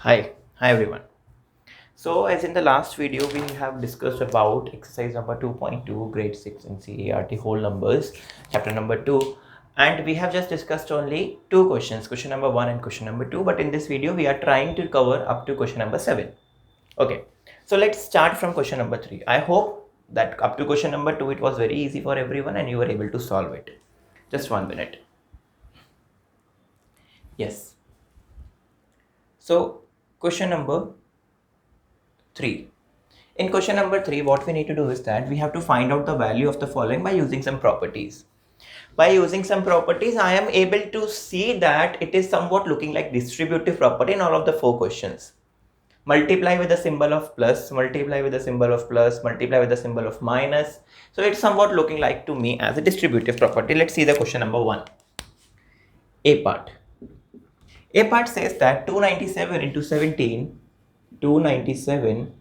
Hi everyone. So as in the last video we have discussed about exercise number 2.2 grade 6 in CERT whole numbers chapter number 2, and we have just discussed only two questions, question number 1 and question number 2, but in this video we are trying to cover up to question number 7. Okay, so let's start from question number 3. I hope that up to question number 2 it was very easy for everyone and you were able to solve it. Just 1 minute. Yes. So question number 3. In question number 3, what we need to do is that we have to find out the value of the following by using some properties. By using some properties, I am able to see that it is somewhat looking like distributive property in all of the 4 questions. Multiply with the symbol of plus, multiply with the symbol of plus, multiply with the symbol of minus. So it's somewhat looking like to me as a distributive property. Let's see the question number 1. A part. A part says that 297 into 17, 297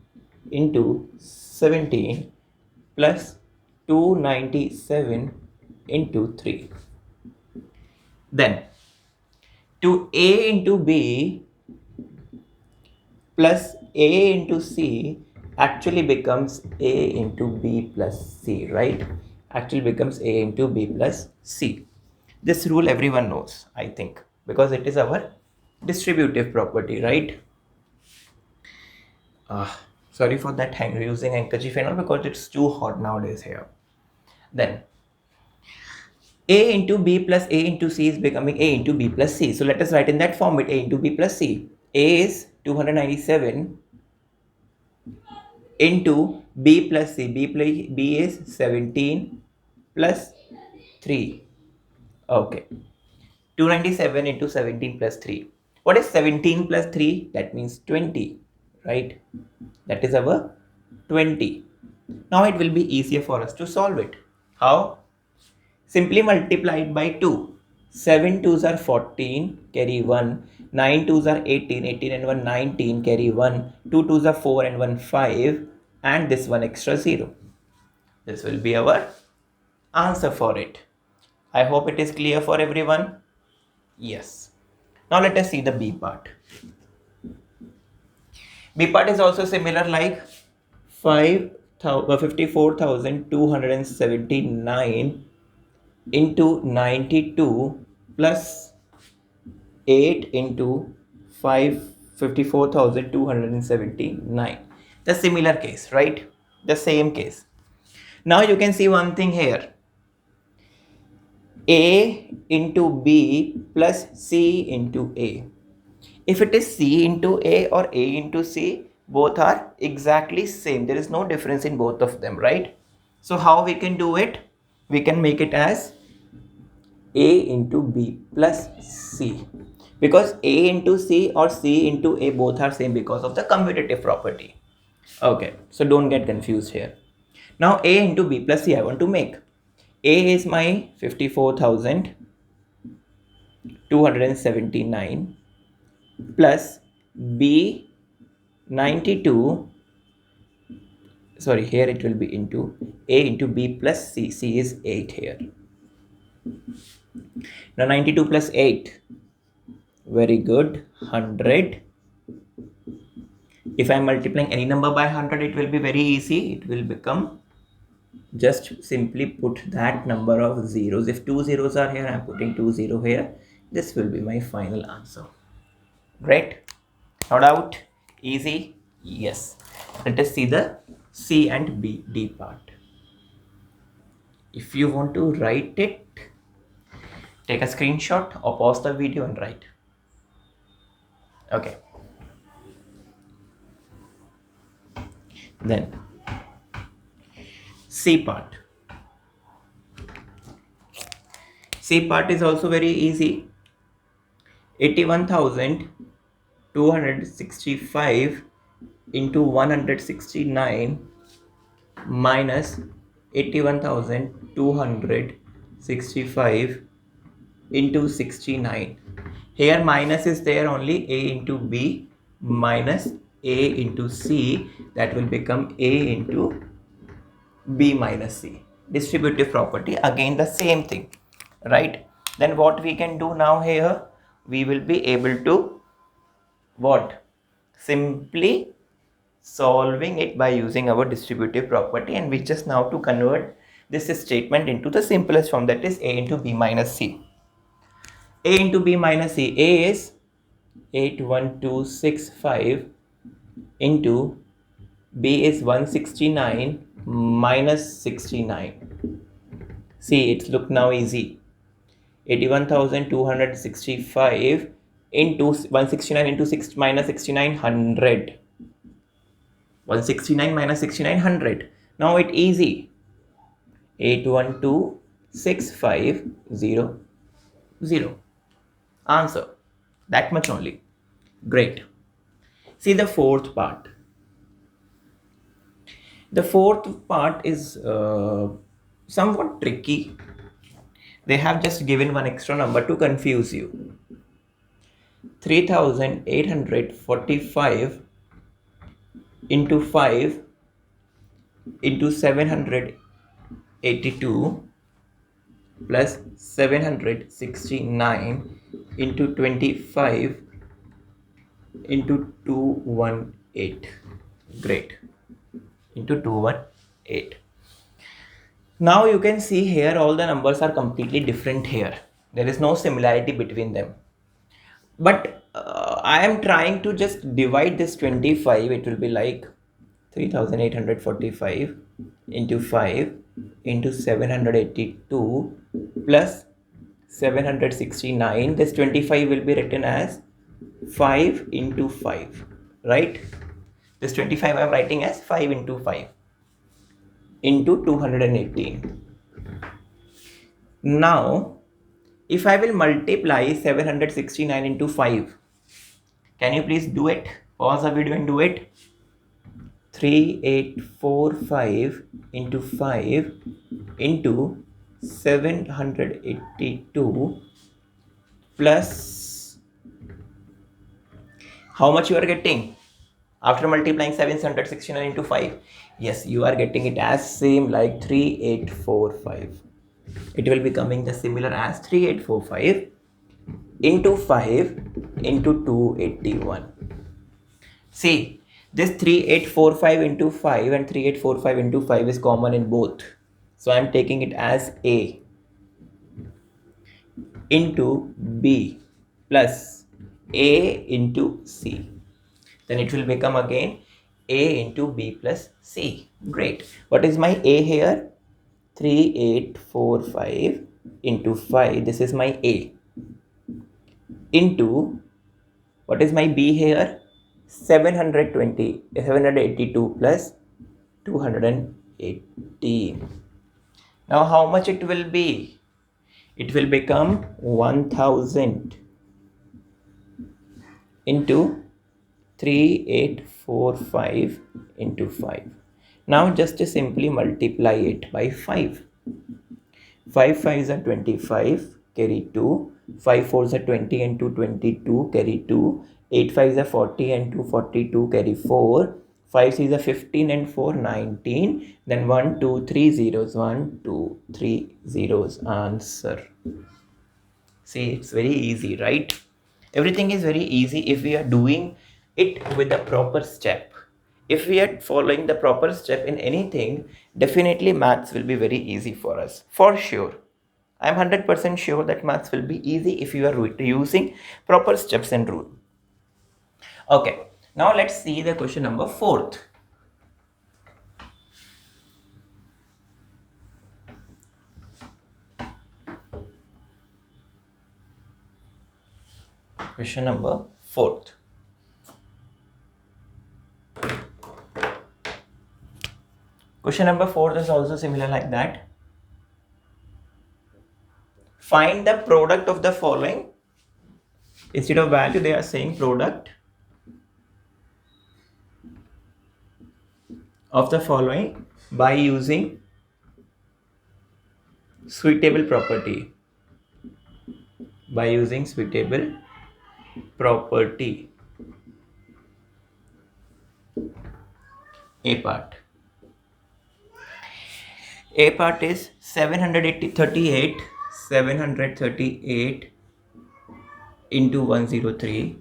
into 17 plus 297 into 3. Then to A into B plus A into C actually becomes A into B plus C, right? Actually becomes A into B plus C. This rule everyone knows, I think, because it is our distributive property, right? Sorry for that using handkerchief and all because it's too hot nowadays here. Then A into B plus A into C is becoming A into B plus C. So let us write in that format A into B plus C. A is 297 into B plus C. B is 17 plus 3. Okay. 297 into 17 plus 3. What is 17 plus 3? That means 20, right? That is our 20. Now it will be easier for us to solve it. How? Simply multiply it by 2. 7 2s are 14, carry 1. 9 2s are 18, 18 and 1 19, carry 1. 2 2s are 4 and 1 5, and this one extra 0. This will be our answer for it. I hope it is clear for everyone. Yes. Now let us see the B part. B part is also similar like 54,279 into 92 plus 8 into 54,279. The similar case, right? The same case. Now you can see one thing here. A into B plus C into A. If it is C into A or A into C, both are exactly same. There is no difference in both of them, right? So how we can do it? We can make it as A into B plus C, because A into C or C into A both are same because of the commutative property. Okay, so don't get confused here. Now A into B plus C I want to make. A is my 54,279 plus B 92. Sorry, here it will be into A into B plus C. C is 8 here. Now 92 plus 8. Very good. 100. If I am multiplying any number by 100, it will be very easy. It will become, just simply put that number of zeros. If 2 zeros are here, I am putting 2 0 here. This will be my final answer. Great. No doubt. Easy. Yes. Let us see the C and D part. If you want to write it, take a screenshot or pause the video and write. Okay. Then C part. C part is also very easy. 81,265 into 169 minus 81,265 into 69. Here minus is there only. A into B minus A into C, that will become A into B minus C. Distributive property, again the same thing, right? Then what we can do now here, we will be able to what? simply solving it by using our distributive property, and we just now to convert this statement into the simplest form, that is A into B minus C. A into B minus C. A is 81265 into B is 169 minus 69. See, it's look now easy. 81,265 into 169 into 6 minus 69, 100. 169 minus 69, 100. Now it easy. 812650. Answer. That much only. Great. See the fourth part. The fourth part is somewhat tricky. They have just given one extra number to confuse you. 3845 into 5 into 782 plus 769 into 25 into 218. Great. Into 218. Now you can see here all the numbers are completely different here. There is no similarity between them. But I am trying to just divide this 25. It will be like 3845 into 5 into 782 plus 769. This 25 will be written as 5 into 5, right? This 25 I am writing as 5 into 5 into 218. Now, if I will multiply 769 into 5, can you please do it? Pause the video and do it. 3845 into 5 into 782 plus how much you are getting after multiplying 769 into 5? Yes, you are getting it as same like 3845. It will be coming the similar as 3845 into 5 into 281. See, this 3845 into 5 and 3845 into 5 is common in both. So I am taking it as A into B plus A into C. Then it will become again A into B plus C. Great. What is my A here? 3845 into 5. This is my A. Into, what is my B here? 782 plus 218. Now how much it will be? It will become 1000 into 3845 into 5. Now just simply multiply it by 5. 5 5s are 25, carry 2. 5 4s are 20 and 2 22, carry 2. 8 5s are 40 and 2 42, carry 4. 5 6s are 15 and 4 19. Then 1 2 3 zeros. 1 2 3 zeros. Answer. See, it's very easy, right? Everything is very easy if we are doing it with the proper step. If we are following the proper step in anything, definitely maths will be very easy for us, for sure. I am 100% sure that maths will be easy if you are using proper steps and rule. Okay, now let's see the question number 4th. Question number 4th. Question number 4 is also similar like that. Find the product of the following. Instead of value, they are saying product of the following by using suitable property. By using suitable property. A part. A part is 738 into 103.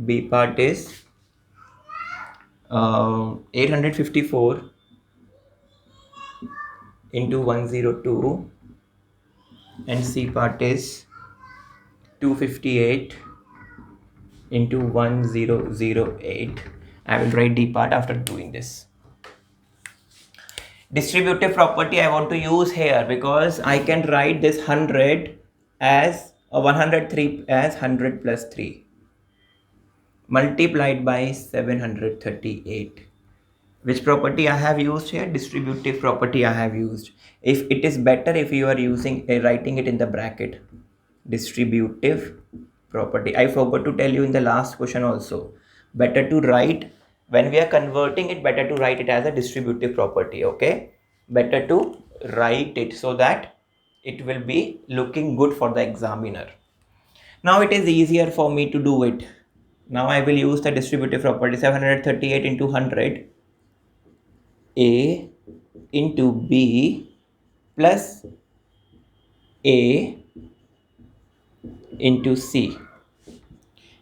B part is 854 into 102, and C part is 258 into 1008. I will write D part after doing this. Distributive property I want to use here because I can write this 100 as 103 as 100 plus 3 multiplied by 738. Which property I have used here? Distributive property I have used. If it is better if you are using writing it in the bracket. Distributive property. I forgot to tell you in the last question also. Better to write when we are converting it, better to write it as a distributive property. Okay, better to write it so that it will be looking good for the examiner. Now it is easier for me to do it. Now I will use the distributive property. 738 into 100, A into B plus A into C.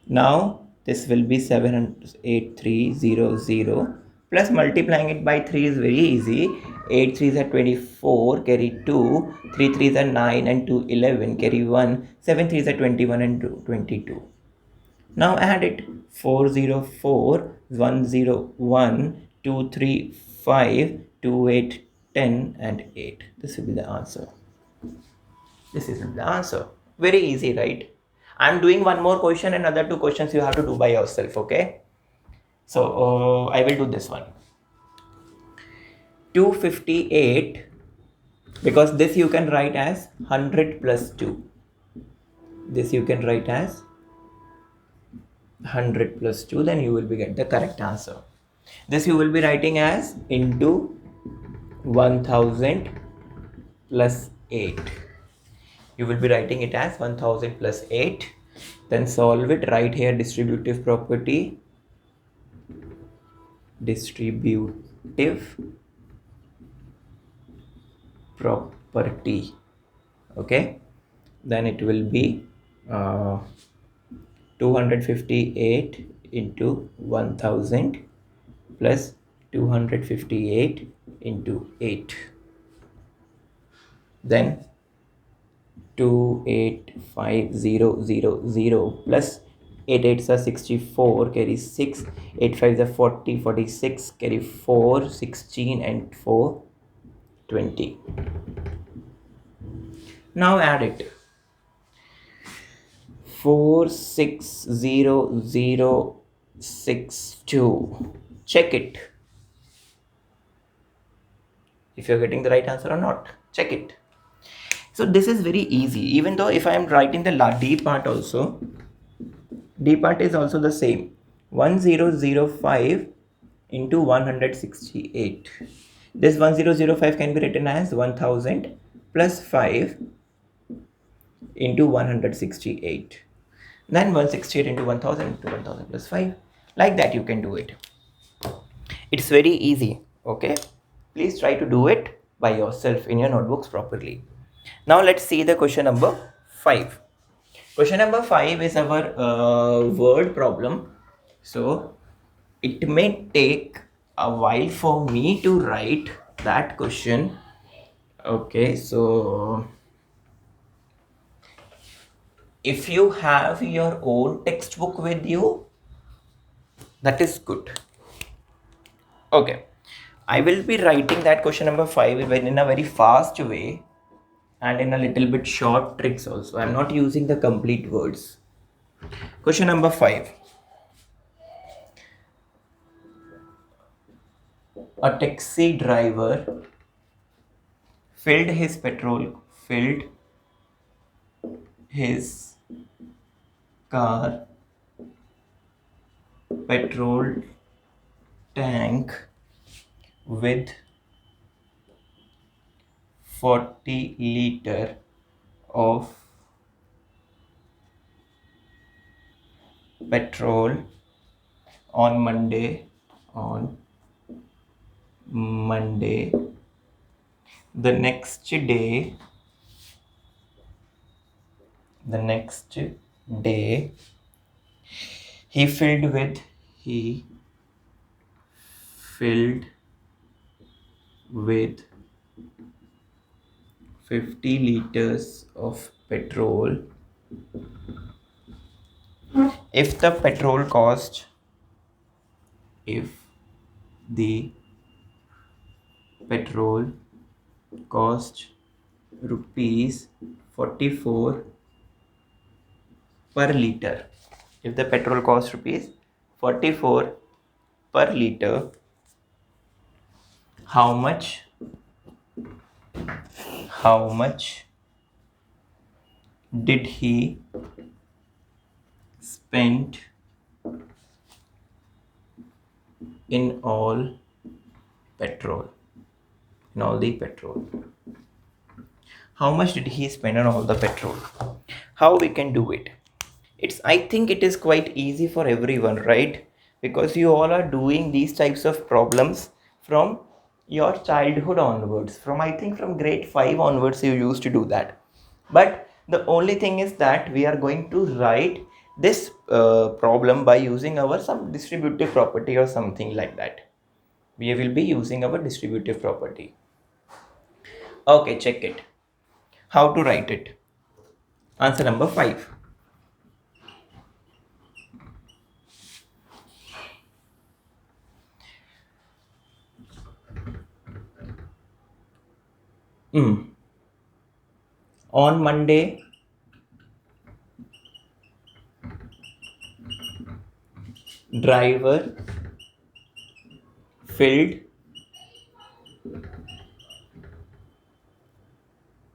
Now this will be 78300 plus multiplying it by 3 is very easy. 8 3s are 24, carry 2, 3 3s are 9 and 2 11, carry 1, 7 3s are 21 and 2 22. Now add it. 404 101 235 28 10 and 8. This will be the answer. This is the answer. Very easy, right? I'm doing one more question and other two questions you have to do by yourself. Okay, so I will do this one. 258, because this you can write as 100 plus 2. This you can write as 100 plus 2, then you will be get the correct answer. This you will be writing as into 1000 plus 8. You will be writing it as 1000 plus 8. Then solve it. Right here distributive property. Distributive property. Okay. Then it will be 258 into 1000 plus 258 into 8. Then 28500 plus 8 8s are 64, carry 6, 8 5s are 40, 46, carry 4, 16 and 4 20. Now add it. 46062. Check it if you're getting the right answer or not. Check it. So this is very easy. Even though if I am writing the D part also, D part is also the same. 1005 into 168. This 1005 can be written as 1000 plus 5 into 168. Then 168 into 1000 into 1000 plus 5. Like that you can do it. It's very easy. Okay. Please try to do it by yourself in your notebooks properly. Now let's see the question number 5. Question number 5 is our word problem. So it may take a while for me to write that question. Okay, so if you have your own textbook with you, that is good. Okay, I will be writing that question number 5 in a very fast way and in a little bit short tricks also. I'm not using the complete words. Question number 5. A taxi driver filled his car petrol tank with 40 liter of petrol on Monday. The next day he filled filled with 50 liters of petrol if the petrol cost if the petrol cost rupees 44 per liter. If the petrol costs rupees 44 per liter, how much did he spend in all petrol? In all the petrol. How much did he spend on all the petrol? How we can do it? I think it is quite easy for everyone, right? Because you all are doing these types of problems from your childhood onwards. From I think from grade 5 onwards you used to do that. But the only thing is that we are going to write this problem by using our some distributive property or something like that. We will be using our distributive property. Okay, check it. How to write it? Answer number 5. On Monday, driver filled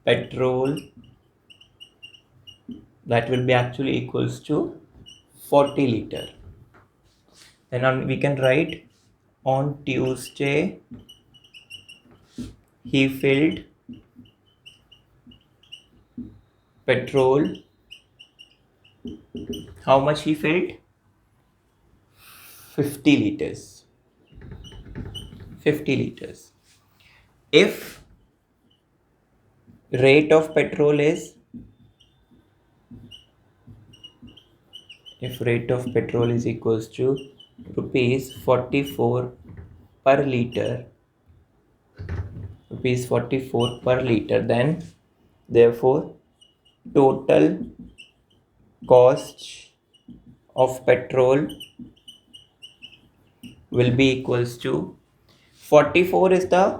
petrol, that will be actually equals to 40 liter. Then we can write on Tuesday he filled petrol. How much he filled? 50 liters. 50 liters. If rate of petrol is equals to rupees 44 per liter, then therefore total cost of petrol will be equals to 44 is the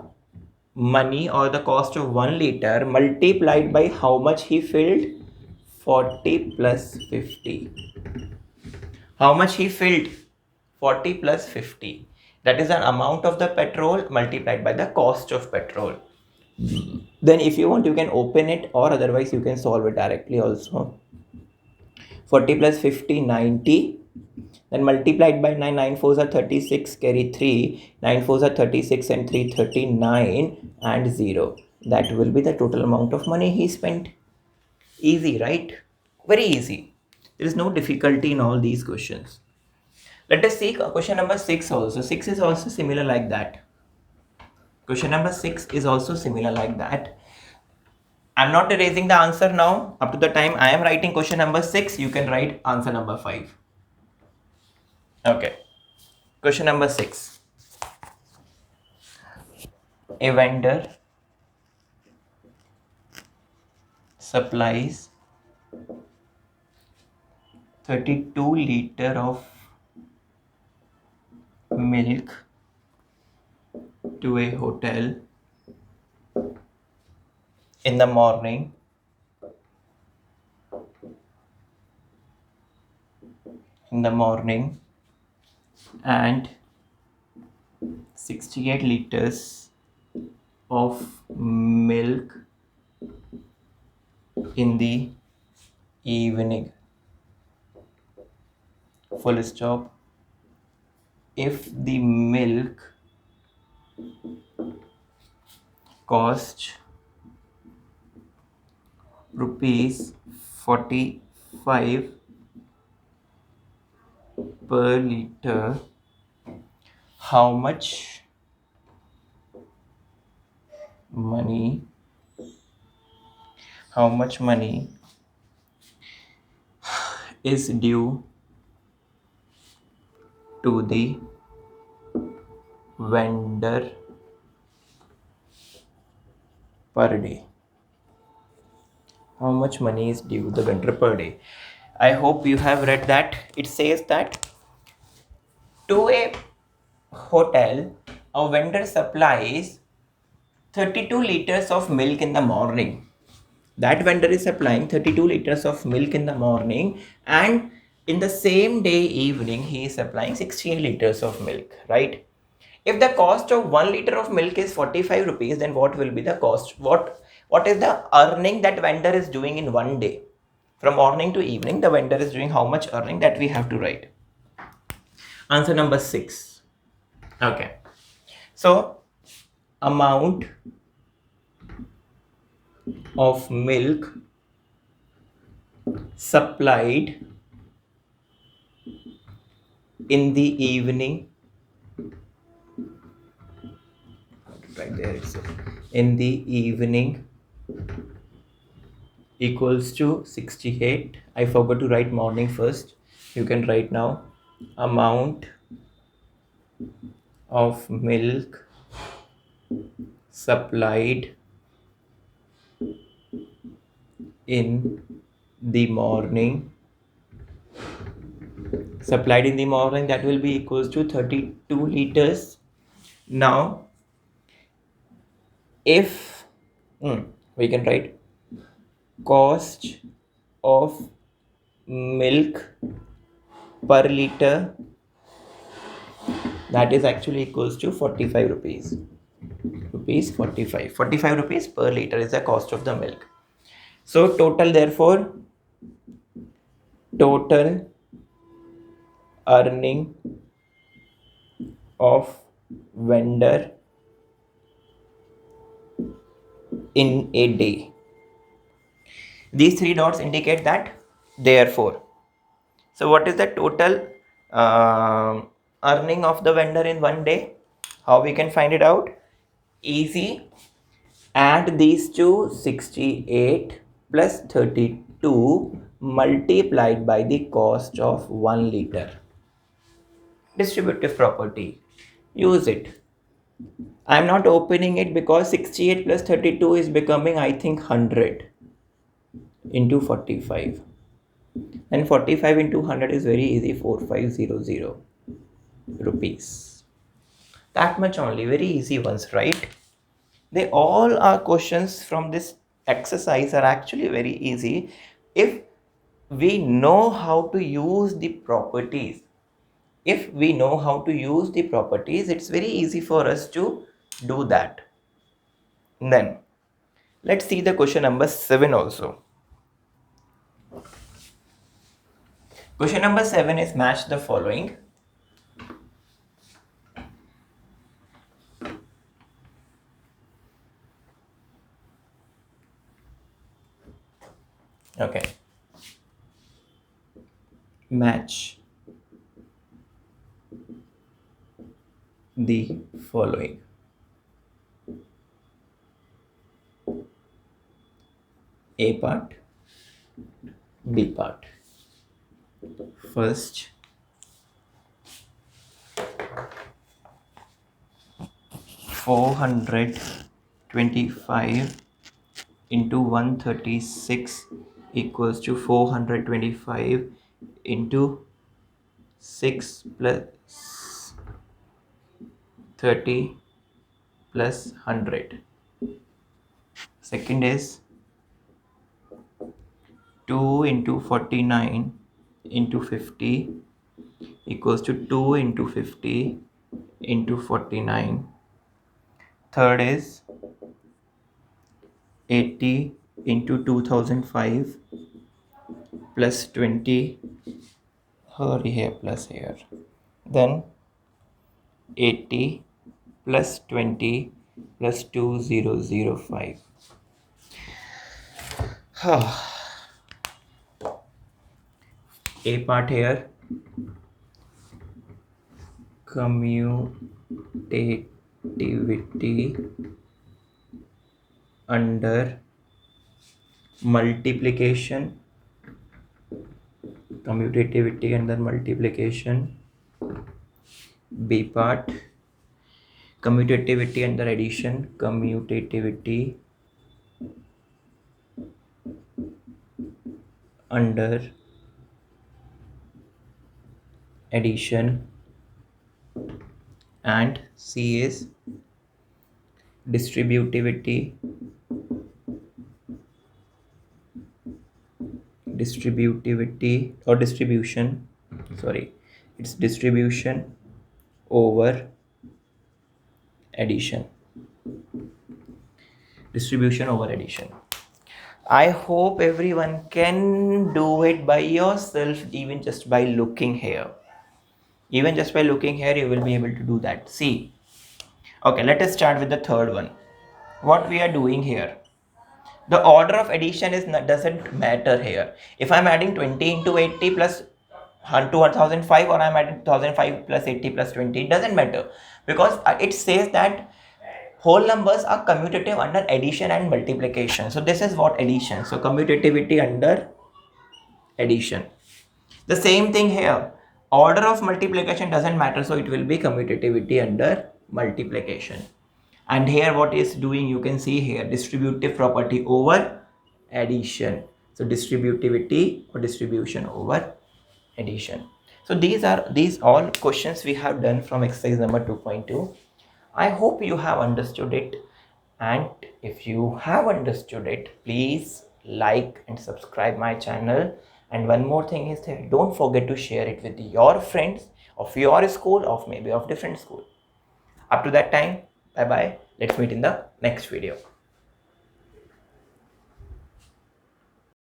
money or the cost of 1 liter multiplied by how much he filled, 40 plus 50. How much he filled? 40 plus 50. That is an amount of the petrol multiplied by the cost of petrol. Then if you want you can open it, or otherwise you can solve it directly also. 40 plus 50, 90. Then multiplied by 9, 9 fours are 36, carry 3, 9 fours are 36 and 3, 39 and 0. That will be the total amount of money he spent. Easy, right? Very easy. There is no difficulty in all these questions. Let us see question number 6 also. 6 is also similar like that. Question number 6 is also similar like that. I'm not erasing the answer now. Up to the time I am writing question number 6, you can write answer number 5. Okay. Question number 6. A vendor supplies 32 liter of milk to a hotel in the morning and 68 liters of milk in the evening. Full stop. If the milk cost rupees 45 per liter, how much money is due to the vendor per day. How much money is due the vendor per day? I hope you have read that. It says that to a hotel, a vendor supplies 32 liters of milk in the morning. That vendor is supplying 32 liters of milk in the morning, and in the same day evening he is supplying 68 liters of milk, right? If the cost of 1 liter of milk is 45 rupees, then what will be the cost? What is the earning that vendor is doing in one day? From morning to evening, the vendor is doing how much earning, that we have to write. Answer number 6. Okay. So, amount of milk supplied in the evening, right there itself, in the evening equals to 68. I forgot to write morning first. You can write now. Amount of milk supplied in the morning, that will be equals to 32 liters. Now if we can write cost of milk per liter, that is actually equals to 45 rupees. 45 rupees per liter is the cost of the milk. So total, therefore, total earning of vendor in a day. These three dots indicate that, therefore. So what is the total earning of the vendor in one day? How we can find it out? Easy. Add these two, 68 plus 32 multiplied by the cost of 1 liter. Distributive property. Use it. I am not opening it because 68 plus 32 is becoming, I think, 100 into 45. And 45 into 100 is very easy, 4500 rupees. That much only, very easy ones, right? They all are questions from this exercise are actually very easy if we know how to use the properties. If we know how to use the properties, it's very easy for us to do that. Then let's see the question number 7 also. Question number 7 is match the following. Okay. Match the following. A part, B part. First, 425 into 136 equals to 425 into 6 plus 30 plus 100. Second is 2 into 49 into 50 equals to 2 into 50 into 49. Third is 80 into 2005 plus 20 here plus here. Then 80 plus 20 plus 2005. A part here, commutativity under multiplication. B part, commutativity under addition, commutativity under addition, and C is distributivity or distribution, sorry, it's distribution over addition. Distribution over addition. I hope everyone can do it by yourself, even just by looking here. Even just by looking here, you will be able to do that. See, okay, let us start with the third one. What we are doing here, the order of addition is not, doesn't matter here. If I'm adding 20 into 80 plus 2005, or I'm adding 2005 plus 80 plus 20, it doesn't matter, because it says that whole numbers are commutative under addition and multiplication. So this is what addition. So commutativity under addition. The same thing here. Order of multiplication doesn't matter, so it will be commutativity under multiplication. And here what is doing, you can see here, distributive property over addition. So distributivity or distribution over addition. So these all questions we have done from exercise number 2.2. I hope you have understood it, and if you have understood it, please like and subscribe my channel. And one more thing is that don't forget to share it with your friends of your school, of maybe of different school. Up to that time, bye bye. Let's meet in the next video.